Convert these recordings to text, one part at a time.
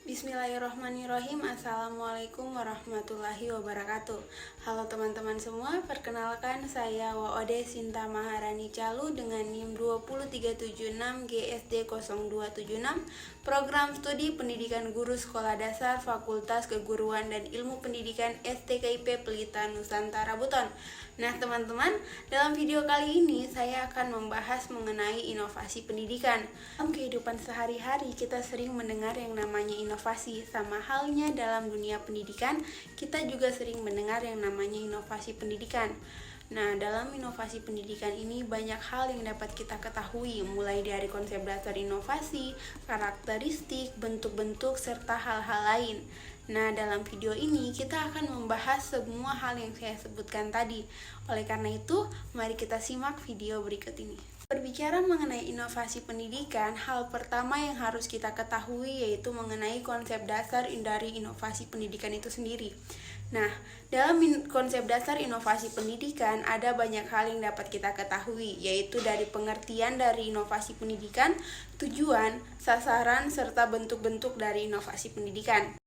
Bismillahirrahmanirrahim. Assalamualaikum warahmatullahi wabarakatuh. Halo teman-teman semua, perkenalkan saya Waode Sinta Maharani Calu dengan NIM 20376 GSD 0276, Program Studi Pendidikan Guru Sekolah Dasar Fakultas Keguruan dan Ilmu Pendidikan STKIP Pelita Nusantara Buton. Nah teman-teman, dalam video kali ini saya akan membahas mengenai inovasi pendidikan. Dalam kehidupan sehari-hari kita sering mendengar yang namanya inovasi. Sama halnya dalam dunia pendidikan, kita juga sering mendengar yang namanya inovasi pendidikan. Nah, dalam inovasi pendidikan ini banyak hal yang dapat kita ketahui, mulai dari konsep dasar inovasi, karakteristik, bentuk-bentuk, serta hal-hal lain. Nah, dalam video ini kita akan membahas semua hal yang saya sebutkan tadi. Oleh karena itu, mari kita simak video berikut ini. Berbicara mengenai inovasi pendidikan, hal pertama yang harus kita ketahui yaitu mengenai konsep dasar dari inovasi pendidikan itu sendiri. Nah, dalam konsep dasar inovasi pendidikan ada banyak hal yang dapat kita ketahui, yaitu dari pengertian dari inovasi pendidikan, tujuan, sasaran, serta bentuk-bentuk dari inovasi pendidikan.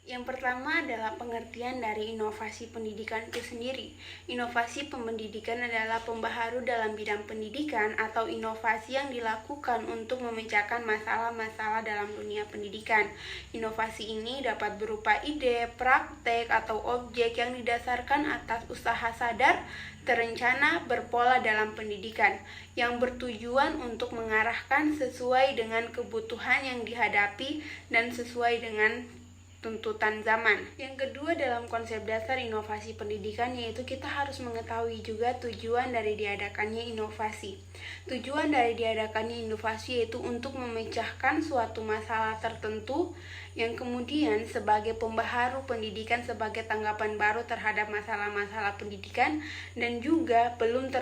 Yang pertama adalah pengertian dari inovasi pendidikan itu sendiri. Inovasi pendidikan adalah pembaharu dalam bidang pendidikan atau inovasi yang dilakukan untuk memecahkan masalah-masalah dalam dunia pendidikan. Inovasi ini dapat berupa ide, praktek, atau objek yang didasarkan atas usaha sadar, terencana, berpola dalam pendidikan, yang bertujuan untuk mengarahkan sesuai dengan kebutuhan yang dihadapi dan sesuai dengan tuntutan zaman. Yang kedua dalam konsep dasar inovasi pendidikan yaitu kita harus mengetahui juga tujuan dari diadakannya inovasi. Tujuan dari diadakannya inovasi yaitu untuk memecahkan suatu masalah tertentu yang kemudian sebagai pembaharu pendidikan sebagai tanggapan baru terhadap masalah-masalah pendidikan dan juga belum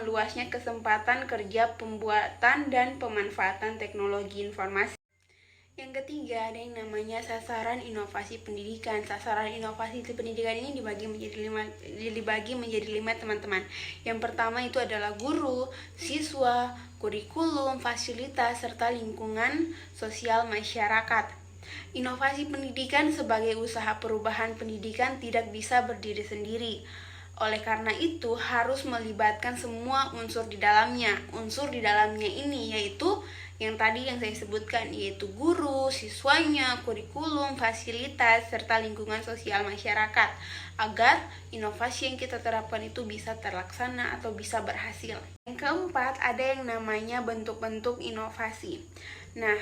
meluasnya kesempatan kerja pembuatan dan pemanfaatan teknologi informasi. Yang ketiga, ada yang namanya sasaran inovasi pendidikan. Sasaran inovasi pendidikan ini dibagi menjadi lima teman-teman. Yang pertama itu adalah guru, siswa, kurikulum, fasilitas, serta lingkungan sosial masyarakat. Inovasi pendidikan sebagai usaha perubahan pendidikan tidak bisa berdiri sendiri. Oleh karena itu harus melibatkan semua unsur di dalamnya. Unsur di dalamnya ini yaitu yang tadi yang saya sebutkan, yaitu guru, siswanya, kurikulum, fasilitas, serta lingkungan sosial masyarakat, agar inovasi yang kita terapkan itu bisa terlaksana atau bisa berhasil. Yang keempat, ada yang namanya bentuk-bentuk inovasi. Nah,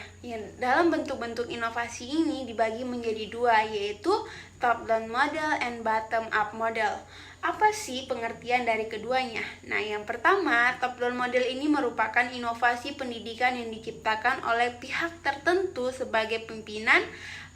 dalam bentuk-bentuk inovasi ini dibagi menjadi dua, yaitu top-down model and bottom-up model. Apa sih pengertian dari keduanya? Nah, yang pertama, top-down model ini merupakan inovasi pendidikan yang diciptakan oleh pihak tertentu sebagai pimpinan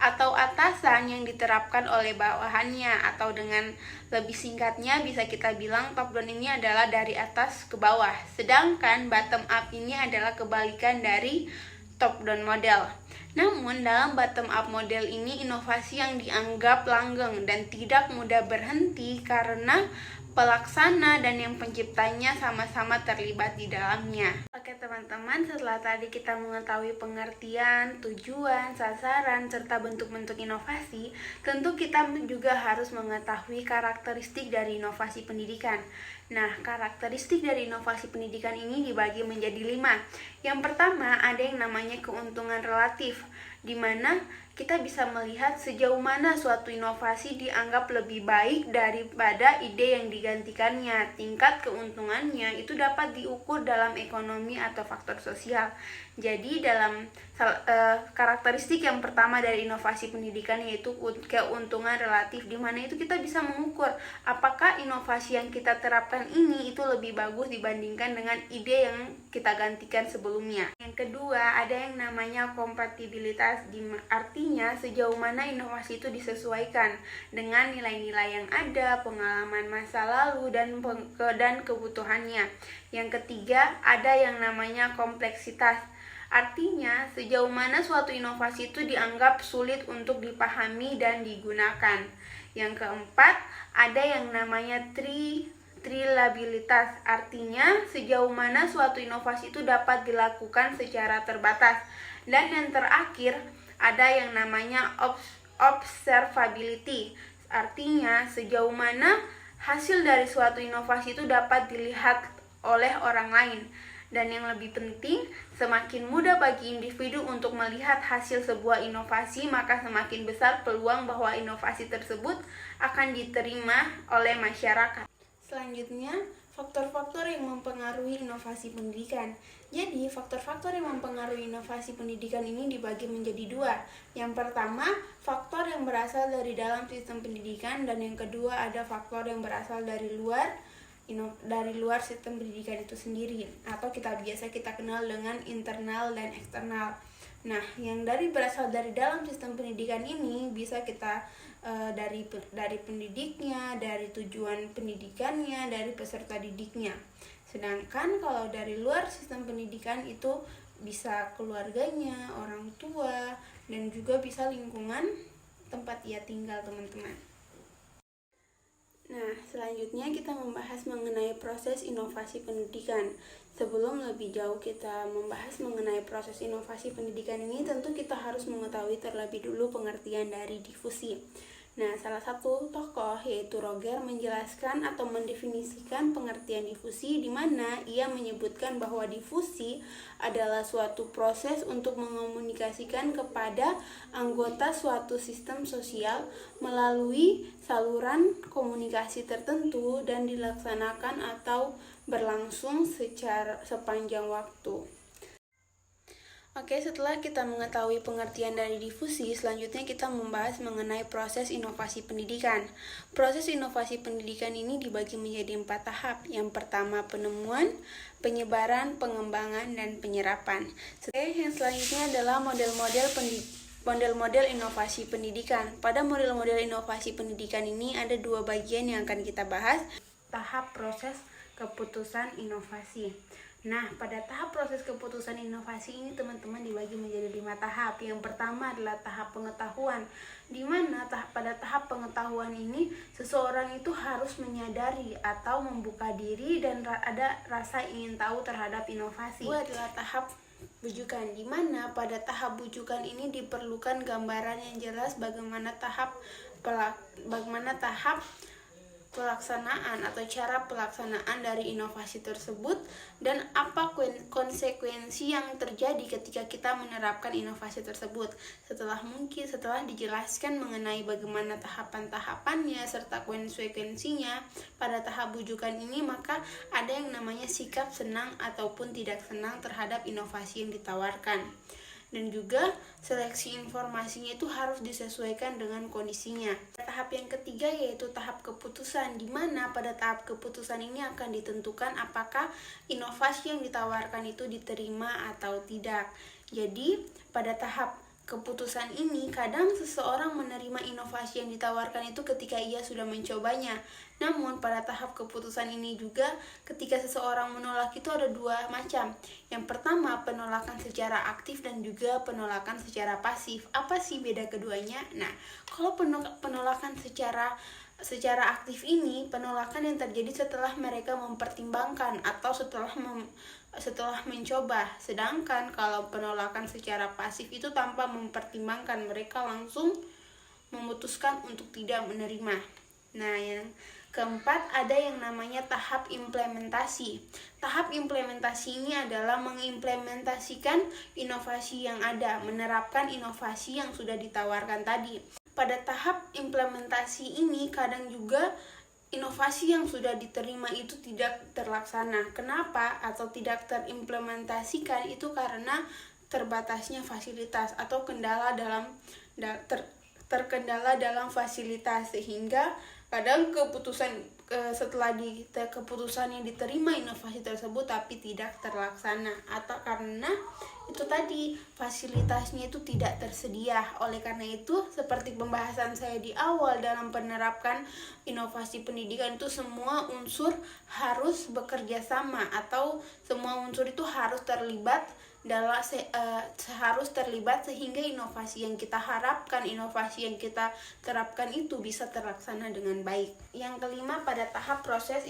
atau atasan yang diterapkan oleh bawahannya, atau dengan lebih singkatnya bisa kita bilang top-down ini adalah dari atas ke bawah, sedangkan bottom-up ini adalah kebalikan dari top-down model. Namun dalam bottom-up model ini inovasi yang dianggap langgeng dan tidak mudah berhenti karena pelaksana dan yang penciptanya sama-sama terlibat di dalamnya. Oke teman-teman, setelah tadi kita mengetahui pengertian, tujuan, sasaran, serta bentuk-bentuk inovasi, tentu kita juga harus mengetahui karakteristik dari inovasi pendidikan. Nah, karakteristik dari inovasi pendidikan ini dibagi menjadi 5. Yang pertama, ada yang namanya keuntungan relatif, di mana kita bisa melihat sejauh mana suatu inovasi dianggap lebih baik daripada ide yang digantikannya. Tingkat keuntungannya itu dapat diukur dalam ekonomi atau faktor sosial. Jadi dalam karakteristik yang pertama dari inovasi pendidikan yaitu keuntungan relatif, di mana itu kita bisa mengukur apakah inovasi yang kita terapkan ini itu lebih bagus dibandingkan dengan ide yang kita gantikan sebelumnya. Yang kedua, ada yang namanya kompatibilitas, artinya sejauh mana inovasi itu disesuaikan dengan nilai-nilai yang ada, pengalaman masa lalu, dan kebutuhannya. Yang ketiga, ada yang namanya kompleksitas, artinya sejauh mana suatu inovasi itu dianggap sulit untuk dipahami dan digunakan. Yang keempat, ada yang namanya trilabilitas, artinya sejauh mana suatu inovasi itu dapat dilakukan secara terbatas. Dan yang terakhir ada yang namanya observability. Artinya sejauh mana hasil dari suatu inovasi itu dapat dilihat oleh orang lain. Dan yang lebih penting, semakin mudah bagi individu untuk melihat hasil sebuah inovasi, maka semakin besar peluang bahwa inovasi tersebut akan diterima oleh masyarakat. Selanjutnya, faktor-faktor yang mempengaruhi inovasi pendidikan. Jadi, faktor-faktor yang mempengaruhi inovasi pendidikan ini dibagi menjadi dua. Yang pertama, faktor yang berasal dari dalam sistem pendidikan, dan yang kedua ada faktor yang berasal dari luar sistem pendidikan itu sendiri, atau biasa kita kenal dengan internal dan eksternal. Nah, yang berasal dari dalam sistem pendidikan ini bisa kita dari pendidiknya, dari tujuan pendidikannya, dari peserta didiknya. Sedangkan kalau dari luar sistem pendidikan itu bisa keluarganya, orang tua, dan juga bisa lingkungan tempat ia tinggal, teman-teman. Nah, selanjutnya kita membahas mengenai proses inovasi pendidikan. Sebelum lebih jauh kita membahas mengenai proses inovasi pendidikan ini, tentu kita harus mengetahui terlebih dulu pengertian dari difusi. Nah, salah satu tokoh yaitu Roger menjelaskan atau mendefinisikan pengertian difusi, di mana ia menyebutkan bahwa difusi adalah suatu proses untuk mengomunikasikan kepada anggota suatu sistem sosial melalui saluran komunikasi tertentu dan dilaksanakan atau berlangsung sepanjang waktu. Oke, setelah kita mengetahui pengertian dari difusi, selanjutnya kita membahas mengenai proses inovasi pendidikan. Proses inovasi pendidikan ini dibagi menjadi 4 tahap. Yang pertama, penemuan, penyebaran, pengembangan, dan penyerapan. Yang selanjutnya adalah model-model inovasi pendidikan. Pada model-model inovasi pendidikan ini ada 2 bagian yang akan kita bahas. Tahap proses keputusan inovasi. Nah, pada tahap proses keputusan inovasi ini teman-teman dibagi menjadi 5 tahap. Yang pertama adalah tahap pengetahuan, di mana pada tahap pengetahuan ini seseorang itu harus menyadari atau membuka diri dan ada rasa ingin tahu terhadap inovasi. Itu adalah tahap bujukan, di mana pada tahap bujukan ini diperlukan gambaran yang jelas bagaimana tahap pelaksanaan atau cara pelaksanaan dari inovasi tersebut dan apa konsekuensi yang terjadi ketika kita menerapkan inovasi tersebut. Setelah dijelaskan mengenai bagaimana tahapan-tahapannya serta konsekuensinya pada tahap bujukan ini, maka ada yang namanya sikap senang ataupun tidak senang terhadap inovasi yang ditawarkan. Dan juga seleksi informasinya itu harus disesuaikan dengan kondisinya. Tahap yang ketiga yaitu tahap keputusan, di mana pada tahap keputusan ini akan ditentukan apakah inovasi yang ditawarkan itu diterima atau tidak. Jadi pada tahap keputusan ini kadang seseorang menerima inovasi yang ditawarkan itu ketika ia sudah mencobanya. Namun pada tahap keputusan ini juga ketika seseorang menolak itu ada 2 macam. Yang pertama, penolakan secara aktif dan juga penolakan secara pasif. Apa sih beda keduanya? Nah, kalau penolakan secara aktif ini, penolakan yang terjadi setelah mereka mempertimbangkan atau setelah mencoba. Sedangkan kalau penolakan secara pasif itu tanpa mempertimbangkan, mereka langsung memutuskan untuk tidak menerima. Nah, yang keempat ada yang namanya tahap implementasi. Tahap implementasi ini adalah mengimplementasikan inovasi yang ada, menerapkan inovasi yang sudah ditawarkan tadi. Pada tahap implementasi ini kadang juga inovasi yang sudah diterima itu tidak terlaksana. Kenapa? Atau tidak terimplementasikan itu karena terbatasnya fasilitas atau terkendala dalam fasilitas, sehingga kadang keputusan yang diterima inovasi tersebut tapi tidak terlaksana, atau karena itu tadi fasilitasnya itu tidak tersedia. Oleh karena itu, seperti pembahasan saya di awal dalam penerapkan inovasi pendidikan itu semua unsur harus bekerja sama atau semua unsur itu harus terlibat harus terlibat sehingga inovasi yang kita harapkan, inovasi yang kita terapkan itu bisa terlaksana dengan baik. Yang kelima, pada tahap proses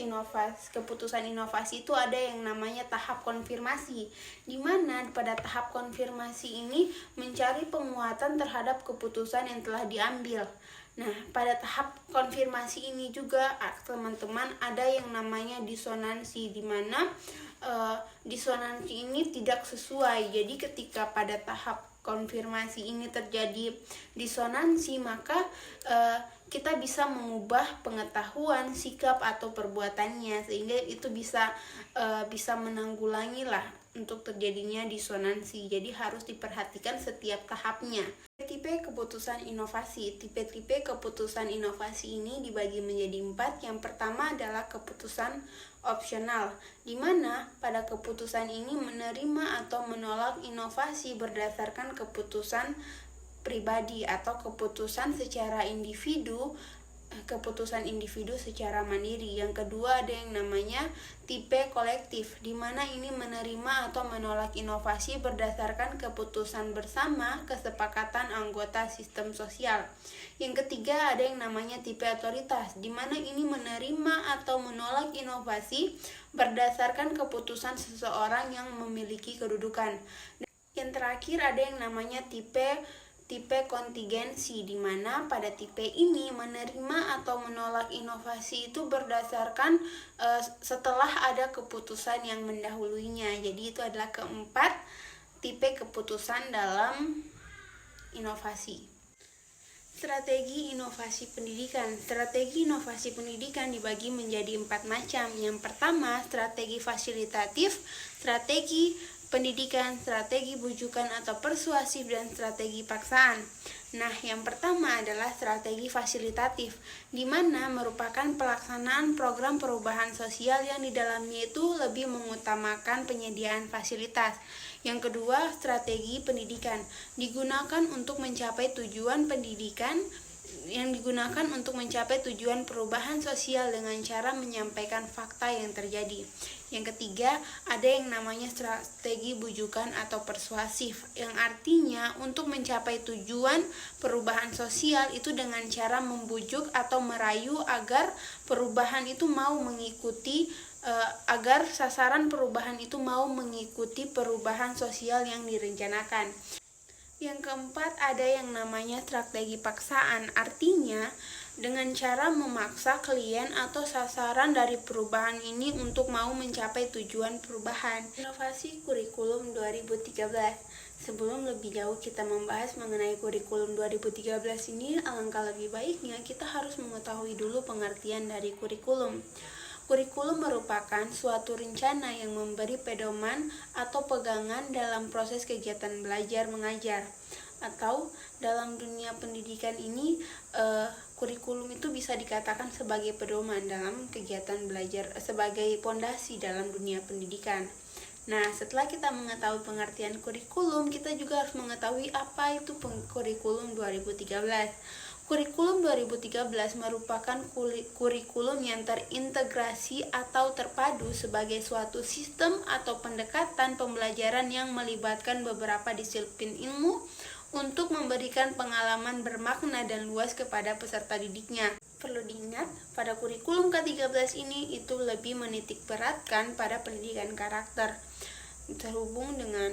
keputusan inovasi itu ada yang namanya tahap konfirmasi, di mana pada tahap konfirmasi ini mencari penguatan terhadap keputusan yang telah diambil. Nah, pada tahap konfirmasi ini juga teman-teman ada yang namanya disonansi, di mana disonansi ini tidak sesuai. Jadi ketika pada tahap konfirmasi ini terjadi disonansi, maka kita bisa mengubah pengetahuan, sikap atau perbuatannya, sehingga itu bisa menanggulangi lah untuk terjadinya disonansi. Jadi harus diperhatikan setiap tahapnya. Tipe keputusan inovasi. Tipe-tipe keputusan inovasi ini dibagi menjadi 4. Yang pertama adalah keputusan opsional, di mana pada keputusan ini menerima atau menolak inovasi berdasarkan keputusan pribadi atau keputusan secara individu, keputusan individu secara mandiri. Yang kedua ada yang namanya tipe kolektif, di mana ini menerima atau menolak inovasi berdasarkan keputusan bersama kesepakatan anggota sistem sosial. Yang ketiga ada yang namanya tipe otoritas, di mana ini menerima atau menolak inovasi berdasarkan keputusan seseorang yang memiliki kedudukan. Yang terakhir ada yang namanya tipe kontingensi, di mana pada tipe ini menerima atau menolak inovasi itu berdasarkan setelah ada keputusan yang mendahulunya. Jadi itu adalah keempat tipe keputusan dalam inovasi. Strategi inovasi pendidikan. Strategi inovasi pendidikan dibagi menjadi 4 macam. Yang pertama, strategi fasilitatif, strategi pendidikan, strategi bujukan atau persuasif, dan strategi paksaan. Nah, yang pertama adalah strategi fasilitatif, di mana merupakan pelaksanaan program perubahan sosial yang di dalamnya itu lebih mengutamakan penyediaan fasilitas. Yang kedua, strategi pendidikan, digunakan untuk mencapai tujuan pendidikan perubahan sosial dengan cara menyampaikan fakta yang terjadi. Yang ketiga, ada yang namanya strategi bujukan atau persuasif, yang artinya untuk mencapai tujuan perubahan sosial itu dengan cara membujuk atau merayu agar perubahan itu mau mengikuti agar sasaran perubahan itu mau mengikuti perubahan sosial yang direncanakan. Yang keempat ada yang namanya strategi paksaan, artinya dengan cara memaksa klien atau sasaran dari perubahan ini untuk mau mencapai tujuan perubahan. Inovasi kurikulum 2013. Sebelum lebih jauh kita membahas mengenai kurikulum 2013 ini, alangkah lebih baiknya kita harus mengetahui dulu pengertian dari kurikulum. Kurikulum merupakan suatu rencana yang memberi pedoman atau pegangan dalam proses kegiatan belajar mengajar. Atau dalam dunia pendidikan ini, kurikulum itu bisa dikatakan sebagai pedoman dalam kegiatan belajar, sebagai pondasi dalam dunia pendidikan. Nah, setelah kita mengetahui pengertian kurikulum, kita juga harus mengetahui apa itu kurikulum 2013. Kurikulum 2013 merupakan kurikulum yang terintegrasi atau terpadu sebagai suatu sistem atau pendekatan pembelajaran yang melibatkan beberapa disiplin ilmu untuk memberikan pengalaman bermakna dan luas kepada peserta didiknya. Perlu diingat, pada kurikulum ke-13 ini itu lebih menitik beratkan pada pendidikan karakter, terhubung dengan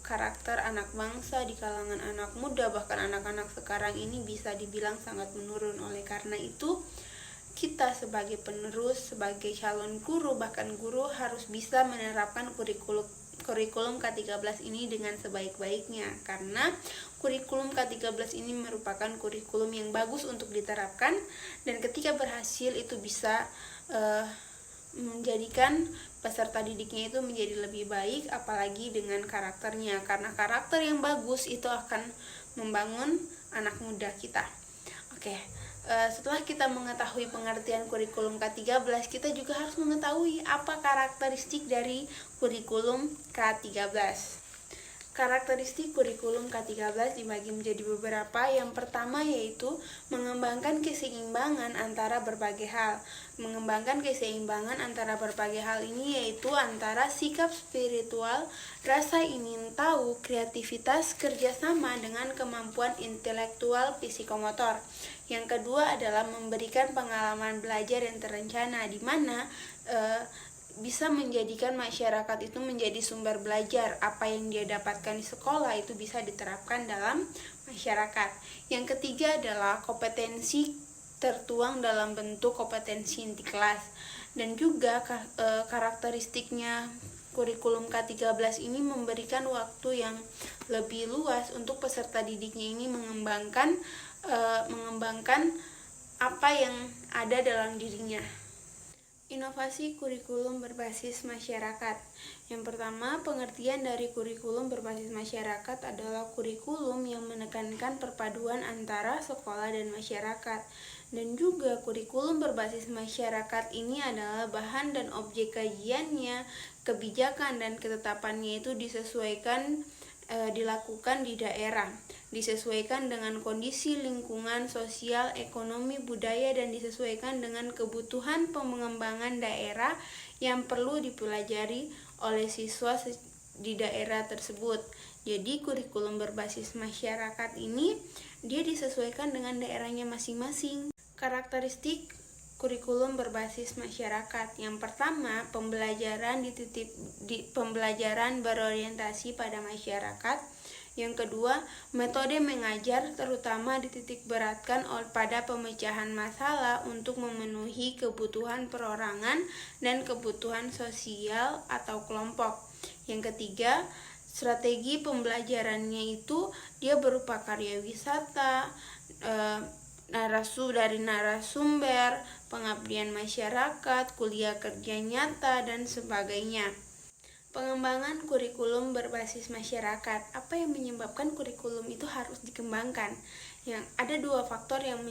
karakter anak bangsa di kalangan anak muda, bahkan anak-anak sekarang ini bisa dibilang sangat menurun. Oleh karena itu, kita sebagai penerus, sebagai calon guru, bahkan guru harus bisa menerapkan kurikulum K13 ini dengan sebaik-baiknya, karena kurikulum K13 ini merupakan kurikulum yang bagus untuk diterapkan, dan ketika berhasil itu bisa menjadikan peserta didiknya itu menjadi lebih baik, apalagi dengan karakternya, karena karakter yang bagus itu akan membangun anak muda kita. Oke, setelah kita mengetahui pengertian kurikulum K13, kita juga harus mengetahui apa karakteristik dari kurikulum K13. Karakteristik kurikulum K13 dibagi menjadi beberapa. Yang pertama yaitu mengembangkan keseimbangan antara berbagai hal. Mengembangkan keseimbangan antara berbagai hal ini yaitu antara sikap spiritual, rasa ingin tahu, kreativitas, kerjasama dengan kemampuan intelektual psikomotor. Yang kedua adalah memberikan pengalaman belajar yang terencana, di mana bisa menjadikan masyarakat itu menjadi sumber belajar. Apa yang dia dapatkan di sekolah itu bisa diterapkan dalam masyarakat. Yang ketiga adalah kompetensi tertuang dalam bentuk kompetensi inti kelas. Dan juga karakteristiknya kurikulum K13 ini memberikan waktu yang lebih luas untuk peserta didiknya ini mengembangkan apa yang ada dalam dirinya. Inovasi kurikulum berbasis masyarakat. Yang pertama, pengertian dari kurikulum berbasis masyarakat adalah kurikulum yang menekankan perpaduan antara sekolah dan masyarakat. Dan juga kurikulum berbasis masyarakat ini adalah bahan dan objek kajiannya, kebijakan dan ketetapannya itu dilakukan di daerah, disesuaikan dengan kondisi lingkungan, sosial, ekonomi, budaya, dan disesuaikan dengan kebutuhan pengembangan daerah yang perlu dipelajari oleh siswa di daerah tersebut. Jadi kurikulum berbasis masyarakat ini dia disesuaikan dengan daerahnya masing-masing. Karakteristik kurikulum berbasis masyarakat. Yang pertama, pembelajaran berorientasi pada masyarakat. Yang kedua, metode mengajar terutama dititik beratkan pada pemecahan masalah untuk memenuhi kebutuhan perorangan dan kebutuhan sosial atau kelompok. Yang ketiga, strategi pembelajarannya itu dia berupa karya wisata, dari narasumber, pengabdian masyarakat, kuliah kerja nyata, dan sebagainya. Pengembangan kurikulum berbasis masyarakat. Apa yang menyebabkan kurikulum itu harus dikembangkan? Yang ada dua faktor yang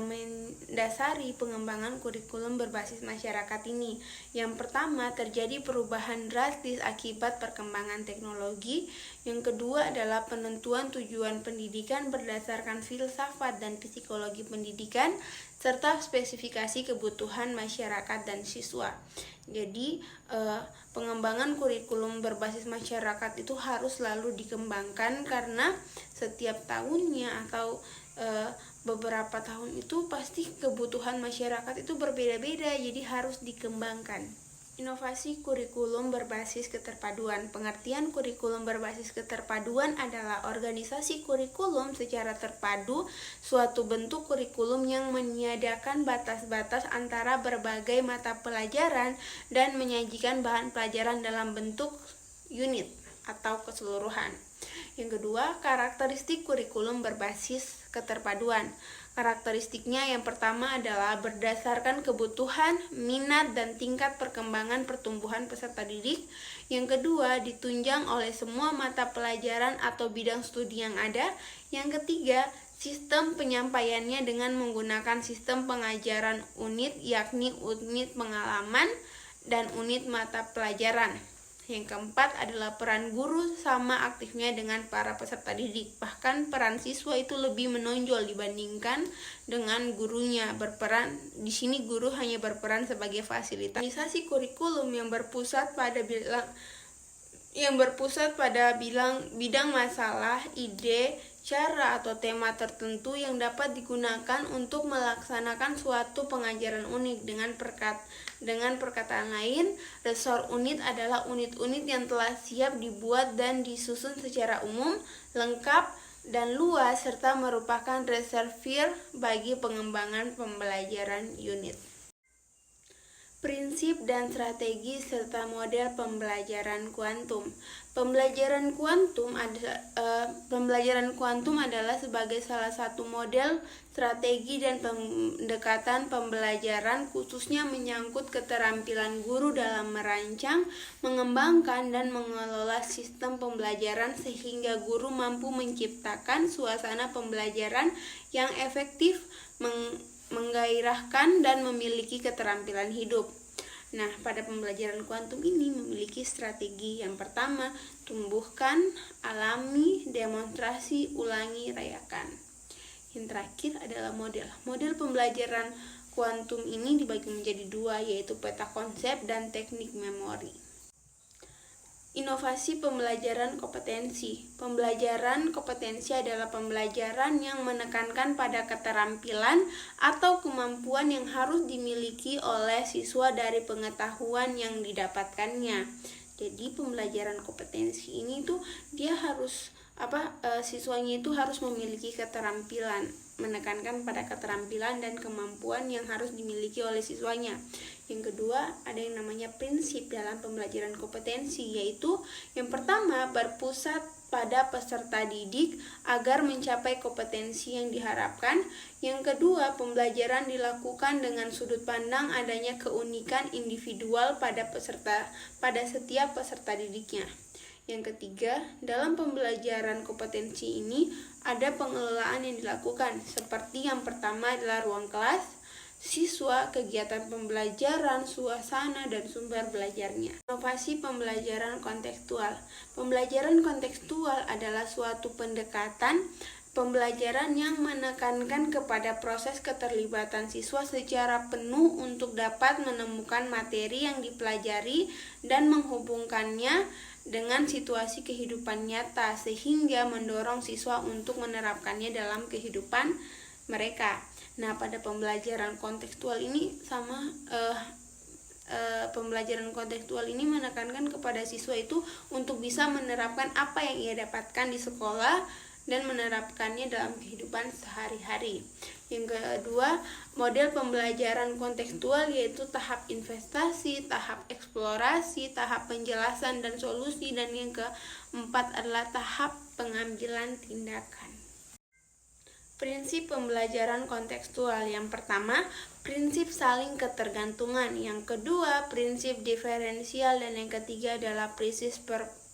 mendasari pengembangan kurikulum berbasis masyarakat ini. Yang pertama, terjadi perubahan drastis akibat perkembangan teknologi. Yang kedua adalah penentuan tujuan pendidikan berdasarkan filsafat dan psikologi pendidikan serta spesifikasi kebutuhan masyarakat dan siswa. Jadi pengembangan kurikulum berbasis masyarakat itu harus selalu dikembangkan karena setiap tahunnya atau beberapa tahun itu pasti kebutuhan masyarakat itu berbeda-beda, jadi harus dikembangkan. Inovasi kurikulum berbasis keterpaduan. Pengertian kurikulum berbasis keterpaduan adalah organisasi kurikulum secara terpadu, suatu bentuk kurikulum yang meniadakan batas-batas antara berbagai mata pelajaran dan menyajikan bahan pelajaran dalam bentuk unit atau keseluruhan. Yang kedua, karakteristik kurikulum berbasis keterpaduan. Karakteristiknya yang pertama adalah berdasarkan kebutuhan, minat, dan tingkat perkembangan pertumbuhan peserta didik. Yang kedua, ditunjang oleh semua mata pelajaran atau bidang studi yang ada. Yang ketiga, sistem penyampaiannya dengan menggunakan sistem pengajaran unit, yakni unit pengalaman dan unit mata pelajaran. Yang keempat adalah peran guru sama aktifnya dengan para peserta didik. Bahkan peran siswa itu lebih menonjol dibandingkan dengan gurunya. Di sini guru hanya berperan sebagai fasilitas. Organisasi kurikulum yang berpusat pada bidang masalah, ide, cara atau tema tertentu yang dapat digunakan untuk melaksanakan suatu pengajaran unik. Dengan perkataan lain, resor unit adalah unit-unit yang telah siap dibuat dan disusun secara umum, lengkap, dan luas, serta merupakan reservoir bagi pengembangan pembelajaran unit. Prinsip dan strategi serta model pembelajaran kuantum. Pembelajaran kuantum adalah sebagai salah satu model, strategi, dan pendekatan pembelajaran khususnya menyangkut keterampilan guru dalam merancang, mengembangkan, dan mengelola sistem pembelajaran sehingga guru mampu menciptakan suasana pembelajaran yang efektif, menggairahkan, dan memiliki keterampilan hidup. Nah, pada pembelajaran kuantum ini memiliki strategi. Yang pertama, tumbuhkan, alami, demonstrasi, ulangi, rayakan. Yang terakhir adalah model. Model pembelajaran kuantum ini dibagi menjadi dua, yaitu peta konsep dan teknik memori. Inovasi pembelajaran kompetensi. Pembelajaran kompetensi adalah pembelajaran yang menekankan pada keterampilan atau kemampuan yang harus dimiliki oleh siswa dari pengetahuan yang didapatkannya. Jadi pembelajaran kompetensi ini tuh dia harus siswanya itu harus memiliki keterampilan, menekankan pada keterampilan dan kemampuan yang harus dimiliki oleh siswanya. Yang kedua, ada yang namanya prinsip dalam pembelajaran kompetensi, yaitu yang pertama, berpusat pada peserta didik agar mencapai kompetensi yang diharapkan. Yang kedua, pembelajaran dilakukan dengan sudut pandang adanya keunikan individual pada setiap peserta didiknya. Yang ketiga, dalam pembelajaran kompetensi ini ada pengelolaan yang dilakukan, seperti yang pertama adalah ruang kelas, siswa, kegiatan pembelajaran, suasana, dan sumber belajarnya. Inovasi pembelajaran kontekstual. Pembelajaran kontekstual adalah suatu pendekatan pembelajaran yang menekankan kepada proses keterlibatan siswa secara penuh untuk dapat menemukan materi yang dipelajari dan menghubungkannya dengan situasi kehidupan nyata, sehingga mendorong siswa untuk menerapkannya dalam kehidupan mereka. Nah, pada pembelajaran kontekstual ini pembelajaran kontekstual ini menekankan kepada siswa itu untuk bisa menerapkan apa yang ia dapatkan di sekolah dan menerapkannya dalam kehidupan sehari-hari. Yang kedua, model pembelajaran kontekstual yaitu tahap investasi, tahap eksplorasi, tahap penjelasan dan solusi, dan yang keempat adalah tahap pengambilan tindakan. Prinsip pembelajaran kontekstual. Yang pertama, prinsip saling ketergantungan. Yang kedua, prinsip diferensial, dan yang ketiga adalah prinsip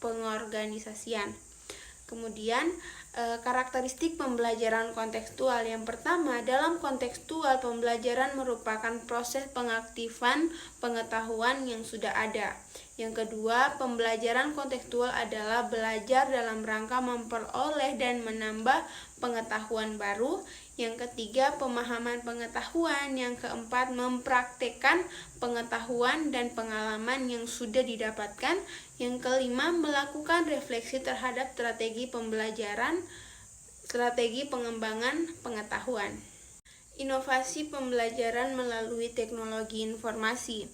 pengorganisasian. Kemudian, karakteristik pembelajaran kontekstual. Yang pertama, dalam kontekstual, pembelajaran merupakan proses pengaktifan pengetahuan yang sudah ada. Yang kedua, pembelajaran kontekstual adalah belajar dalam rangka memperoleh dan menambah pengetahuan baru. Yang ketiga, pemahaman pengetahuan. Yang keempat, mempraktekkan pengetahuan dan pengalaman yang sudah didapatkan. Yang kelima, melakukan refleksi terhadap strategi pembelajaran, strategi pengembangan pengetahuan. Inovasi pembelajaran melalui teknologi informasi.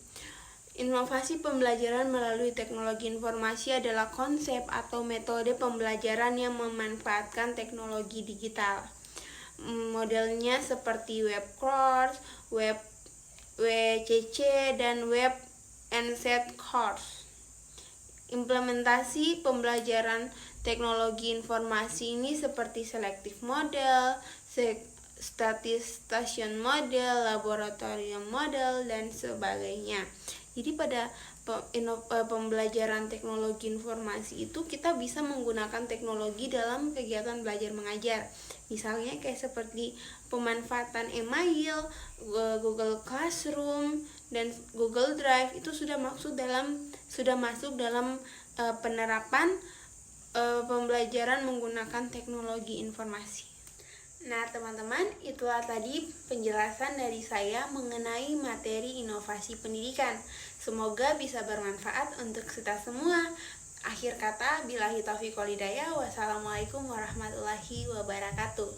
Inovasi pembelajaran melalui teknologi informasi adalah konsep atau metode pembelajaran yang memanfaatkan teknologi digital. Modelnya seperti web course, web WCC, dan web NZ course. Implementasi pembelajaran teknologi informasi ini seperti selective model, station model, laboratorium model, dan sebagainya. Jadi pada pembelajaran teknologi informasi itu kita bisa menggunakan teknologi dalam kegiatan belajar mengajar. Misalnya kayak seperti pemanfaatan email, Google Classroom, dan Google Drive itu sudah masuk dalam penerapan pembelajaran menggunakan teknologi informasi. Nah, teman-teman, itulah tadi penjelasan dari saya mengenai materi inovasi pendidikan. Semoga bisa bermanfaat untuk kita semua. Akhir kata, billahi taufiq wal hidayah. Wassalamualaikum warahmatullahi wabarakatuh.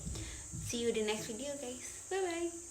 See you di next video, guys. Bye-bye.